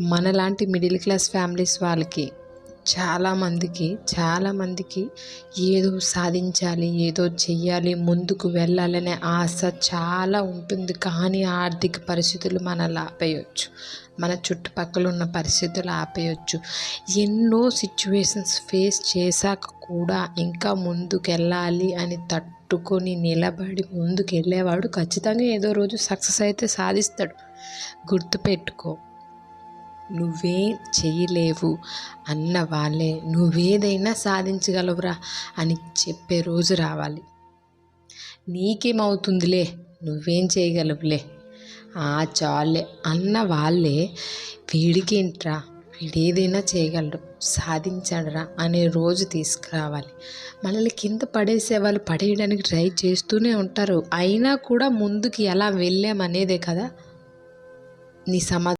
మనలాంటి middle class families వాళ్ళకి చాలామందికి ఏదో సాధించాలి, ఏదో చెయ్యాలి, ముందుకు వెళ్ళాలనే ఆశ చాలా ఉంటుంది. కానీ ఆర్థిక పరిస్థితులు మనల్ని ఆపేయచ్చు, మన చుట్టుపక్కల ఉన్న పరిస్థితులు ఆపేయచ్చు. ఎన్నో సిచ్యువేషన్స్ ఫేస్ చేశాక కూడా ఇంకా ముందుకెళ్ళాలి అని తట్టుకొని నిలబడి ముందుకు వెళ్ళేవాడు ఖచ్చితంగా ఏదో రోజు సక్సెస్ అయితే సాధిస్తాడు. గుర్తుపెట్టుకో, నువ్వేం చేయలేవు అన్న వాళ్ళే నువ్వేదైనా సాధించగలవురా అని చెప్పే రోజు రావాలి. నీకేమవుతుందిలే, నువ్వేం చేయగలవులే, చాలే అన్న వాళ్ళే వీడికేంట్రా, వీడేదైనా చేయగలడు, సాధించాడురా అనే రోజు తీసుకురావాలి. మనల్ని కింద పడేసే వాళ్ళు పడేయడానికి ట్రై చేస్తూనే ఉంటారు. అయినా కూడా ముందుకు ఎలా వెళ్ళామనేదే కదా నీ